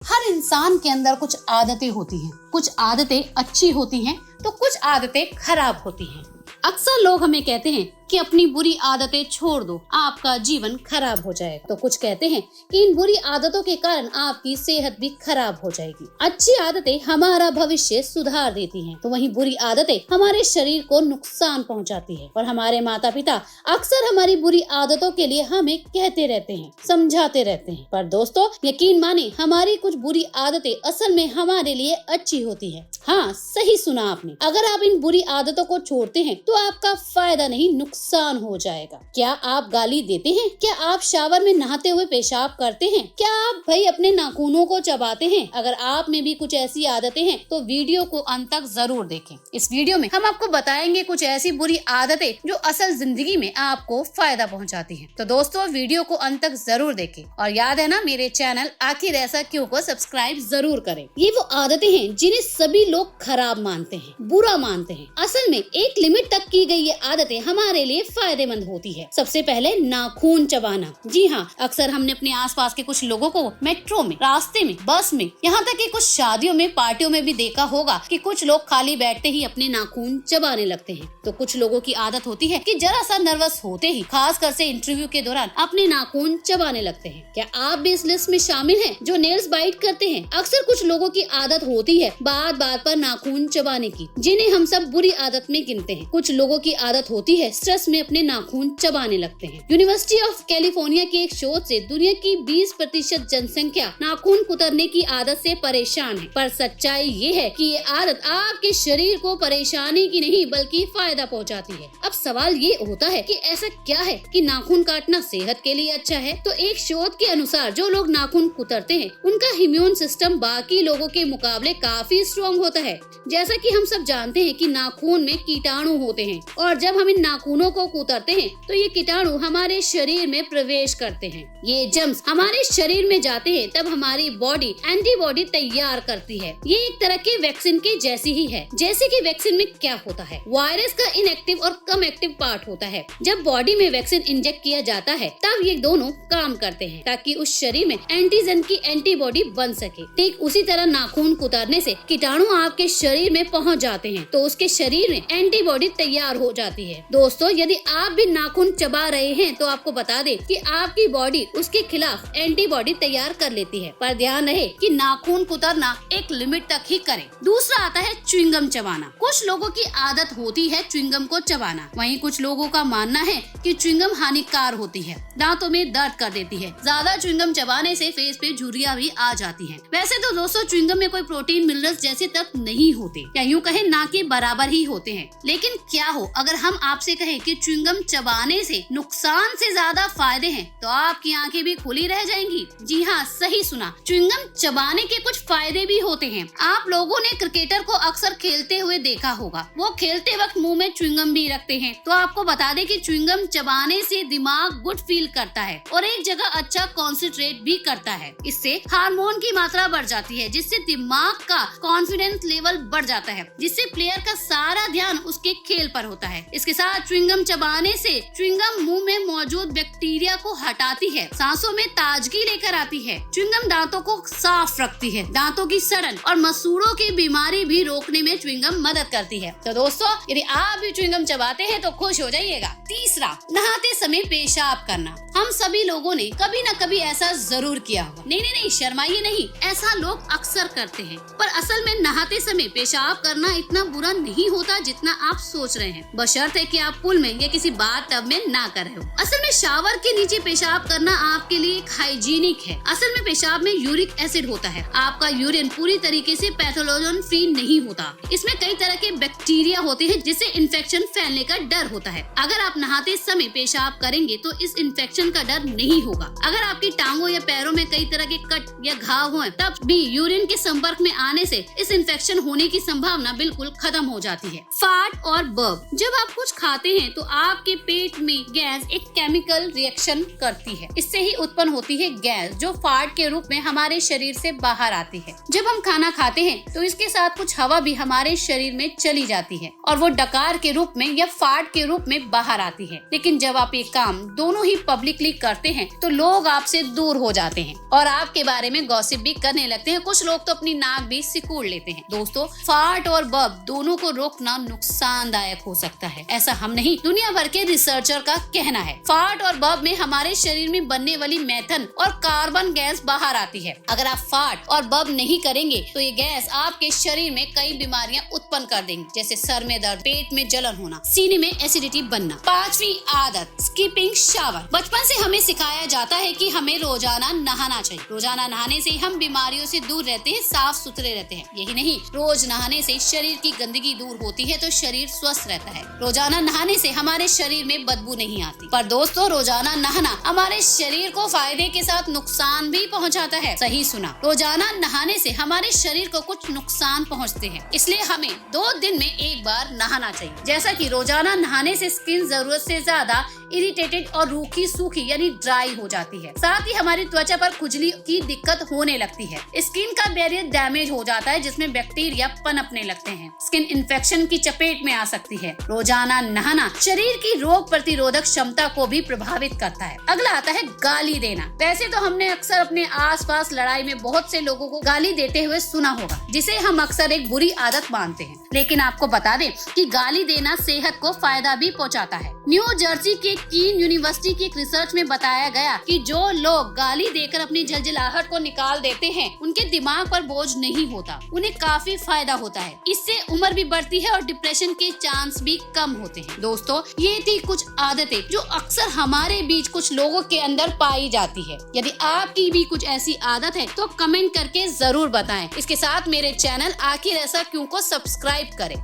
हर इंसान के अंदर कुछ आदतें होती हैं, कुछ आदतें अच्छी होती हैं तो कुछ आदतें खराब होती हैं। अक्सर लोग हमें कहते हैं कि अपनी बुरी आदतें छोड़ दो, आपका जीवन खराब हो जाएगा। तो कुछ कहते हैं कि इन बुरी आदतों के कारण आपकी सेहत भी खराब हो जाएगी। अच्छी आदतें हमारा भविष्य सुधार देती हैं, तो वहीं बुरी आदतें हमारे शरीर को नुकसान पहुंचाती है। और हमारे माता पिता अक्सर हमारी बुरी आदतों के लिए हमें कहते रहते हैं, समझाते रहते हैं। पर दोस्तों यकीन माने, हमारी कुछ बुरी आदतें असल में हमारे लिए अच्छी होती है। हाँ, सही सुना आपने। अगर आप इन बुरी आदतों को छोड़ते हैं तो आपका फायदा नहीं, नुकसान हो जाएगा। क्या आप गाली देते हैं? क्या आप शावर में नहाते हुए पेशाब करते हैं? क्या आप भाई अपने नाखूनों को चबाते हैं? अगर आप में भी कुछ ऐसी आदतें हैं तो वीडियो को अंत तक जरूर देखें। इस वीडियो में हम आपको बताएंगे कुछ ऐसी बुरी आदतें जो असल जिंदगी में आपको फायदा पहुंचाती हैं। तो दोस्तों वीडियो को अंत तक जरूर देखें और याद है ना, मेरे चैनल आखिर ऐसा क्यों को सब्सक्राइब जरूर करें। ये वो आदतें हैं जिन्हें सभी लोग खराब मानते हैं, बुरा मानते हैं। असल में एक लिमिट तक की गई ये आदतें हमारे लिए फायदेमंद होती है। सबसे पहले नाखून चबाना। जी हाँ, अक्सर हमने अपने आसपास के कुछ लोगों को मेट्रो में, रास्ते में, बस में, यहाँ तक कि कुछ शादियों में, पार्टियों में भी देखा होगा कि कुछ लोग खाली बैठते ही अपने नाखून चबाने लगते हैं। तो कुछ लोगों की आदत होती है कि जरा सा नर्वस होते ही, खासकर से इंटरव्यू के दौरान, अपने नाखून चबाने लगते हैं। क्या आप भी इस लिस्ट में शामिल हैं जो नेल्स बाइट करते हैं? अक्सर कुछ लोगों की आदत होती है बात बात पर नाखून चबाने की, जिन्हें हम सब बुरी आदत में गिनते हैं। कुछ लोगों की आदत होती है स्ट्रेस में अपने नाखून चबाने लगते हैं। यूनिवर्सिटी ऑफ कैलिफोर्निया के एक शोध से दुनिया की 20% जनसंख्या नाखून कुतरने की आदत से परेशान है। पर सच्चाई ये है कि ये आदत आपके शरीर को परेशानी की नहीं बल्कि फायदा पहुंचाती है। अब सवाल ये होता है कि ऐसा क्या है कि नाखून काटना सेहत के लिए अच्छा है? तो एक शोध के अनुसार जो लोग नाखून कुतरते हैं उनका इम्यून सिस्टम बाकी लोगों के मुकाबले काफी स्ट्रॉन्ग होता है। जैसा कि हम सब जानते हैं कि नाखून में कीटाणु होते हैं और जब हम इन नाखूनों को कुतरते हैं तो ये कीटाणु हमारे शरीर में प्रवेश करते हैं। ये जर्म्स हमारे शरीर में जाते हैं, तब हमारी बॉडी एंटीबॉडी तैयार करती है। ये एक तरह के वैक्सीन के जैसी ही है। जैसे कि वैक्सीन में क्या होता है, वायरस का इनएक्टिव और कम एक्टिव पार्ट होता है। जब बॉडी में वैक्सीन इंजेक्ट किया जाता है तब ये दोनों काम करते हैं ताकि उस शरीर में एंटीजन की एंटीबॉडी बन सके। ठीक उसी तरह नाखून कुतरने से कीटाणु आपके शरीर में पहुंच जाते हैं तो उसके शरीर में एंटीबॉडी तैयार हो जाती है। दोस्तों यदि आप भी नाखून चबा रहे हैं तो आपको बता दें कि आपकी बॉडी उसके खिलाफ एंटीबॉडी तैयार कर लेती है। पर ध्यान रहे कि नाखून कुतरना एक लिमिट तक ही करें। दूसरा आता है च्युइंगम चबाना। कुछ लोगों की आदत होती है च्युइंगम को चबाना, वहीं कुछ लोगों का मानना है कि च्युइंगम हानिकार होती है, दांतों में दर्द कर देती है। ज्यादा च्युइंगम चबाने से फेस पे झुर्रियां भी आ जाती हैं। वैसे तो दोस्तों च्युइंगम में कोई प्रोटीन मिनरल्स जैसे तत्व नहीं होते, या यूँ कहें ना के बराबर ही होते हैं। लेकिन क्या हो अगर हम आपसे कहें कि च्युइंगम चबाने से नुकसान से ज्यादा फायदे हैं, तो आपकी आंखें भी खुली रह जाएंगी। जी हाँ, सही सुना, च्युइंगम चबाने के कुछ फायदे भी होते हैं। आप लोगों ने क्रिकेटर को अक्सर खेलते हुए देखा होगा, वो खेलते वक्त मुंह में च्युइंगम भी रखते हैं। तो आपको बता दें कि च्युइंगम चबाने से दिमाग गुड फील करता है और एक जगह अच्छा कॉन्सेंट्रेट भी करता है। इससे हार्मोन की मात्रा बढ़ जाती है, जिससे दिमाग का कॉन्फिडेंस लेवल बढ़ जाता है, जिससे प्लेयर का सारा ध्यान उसके खेल पर होता है। इसके साथ च्युइंगम चबाने से च्युइंगम मुंह में मौजूद बैक्टीरिया को हटाती है, सांसों में ताजगी लेकर आती है। च्युइंगम दांतों को साफ रखती है, दांतों की सड़न और मसूड़ों की बीमारी भी रोकने में च्युइंगम मदद करती है। तो दोस्तों यदि आप भी च्युइंगम चबाते हैं तो खुश हो जाइएगा। तीसरा, नहाते समय पेशाब करना। हम सभी लोगों ने कभी न कभी ऐसा जरूर किया होगा। नहीं, शर्माइए नहीं, ऐसा लोग अक्सर करते हैं। पर असल में नहाते समय पेशाब करना इतना बुरा नहीं होता जितना आप सोच रहे हैं, बशर्ते कि आप पूल में या किसी बाथ टब में ना कर रहे हो। असल में शावर के नीचे पेशाब करना आपके लिए एक हाइजीनिक है। असल में पेशाब में यूरिक एसिड होता है। आपका यूरिन पूरी तरीके से पैथोलोजन फ्री नहीं होता। इसमें कई तरह के बैक्टीरिया होते हैं जिससे इन्फेक्शन फैलने का डर होता है। अगर आप नहाते समय पेशाब करेंगे तो इस इन्फेक्शन का डर नहीं होगा। अगर आपकी टांगों या पैरों में कई तरह के कट या घाव हों, तब भी यूरिन के संपर्क में आने से इस इन्फेक्शन होने की संभावना बिल्कुल खत्म हो जाती है। फार्ट और बर्प। जब आप कुछ खाते हैं हैं तो आपके पेट में गैस एक केमिकल रिएक्शन करती है। इससे ही उत्पन्न होती है गैस, जो फार्ट के रूप में हमारे शरीर से बाहर आती है। जब हम खाना खाते हैं तो इसके साथ कुछ हवा भी हमारे शरीर में चली जाती है और वो डकार के रूप में या फार्ट के रूप में बाहर आती है। लेकिन जब आप ये काम दोनों ही पब्लिकली करते हैं तो लोग आपसे दूर हो जाते हैं और आपके बारे में गॉसिप भी करने लगते हैं। कुछ लोग तो अपनी नाक भी सिकुड़ लेते हैं। दोस्तों, फार्ट और बर्प दोनों को रोकना नुकसानदायक हो सकता है। ऐसा हम नहीं, दुनिया भर के रिसर्चर का कहना है। फार्ट और बर्प में हमारे शरीर में बनने वाली मेथन और कार्बन गैस बाहर आती है। अगर आप फार्ट और बर्प नहीं करेंगे तो ये गैस आपके शरीर में कई बीमारियां उत्पन्न कर देंगी, जैसे सर में दर्द, पेट में जलन होना, सीने में एसिडिटी बनना। 5वीं आदत, स्किपिंग शावर। बचपन से हमें सिखाया जाता है कि हमें रोजाना नहाना चाहिए। रोजाना नहाने से हम बीमारियों से दूर रहते हैं, साफ सुथरे रहते हैं। यही नहीं, रोज नहाने से शरीर की गंदगी दूर होती है तो शरीर स्वस्थ रहता है। रोजाना नहाने से हमारे शरीर में बदबू नहीं आती। पर दोस्तों, रोजाना नहाना हमारे शरीर को फायदे के साथ नुकसान भी पहुंचाता है। सही सुना, रोजाना नहाने से हमारे शरीर को कुछ नुकसान पहुंचते हैं। इसलिए हमें 2 दिन में एक बार नहाना चाहिए। जैसा कि रोजाना नहाने से स्किन जरूरत से ज्यादा इरिटेटेड और रूखी सूखी यानी ड्राई हो जाती है। साथ ही हमारी त्वचा पर खुजली की दिक्कत होने लगती है। स्किन का बैरियर डैमेज हो जाता है, जिसमें बैक्टीरिया पनपने लगते हैं। स्किन इन्फेक्शन की चपेट में आ सकती है। रोजाना नहाना शरीर की रोग प्रतिरोधक क्षमता को भी प्रभावित करता है। अगला आता है गाली देना। वैसे तो हमने अक्सर अपने आसपास लड़ाई में बहुत से लोगों को गाली देते हुए सुना होगा, जिसे हम अक्सर एक बुरी आदत मानते हैं। लेकिन आपको बता दें कि गाली देना सेहत को फायदा भी पहुंचाता है। न्यू जर्सी के कीन यूनिवर्सिटी की एक रिसर्च में बताया गया कि जो लोग गाली देकर अपनी झलझलाहट को निकाल देते हैं, उनके दिमाग पर बोझ नहीं होता, उन्हें काफी फायदा होता है। इससे उम्र भी बढ़ती है और डिप्रेशन के चांस भी कम होते हैं। दोस्तों, ये थी कुछ आदतें जो अक्सर हमारे बीच कुछ लोगों के अंदर पाई जाती है। यदि आपकी भी कुछ ऐसी आदत है तो कमेंट करके जरूर बताएं। इसके साथ मेरे चैनल आखिर ऐसा क्यों को सब्सक्राइब करें।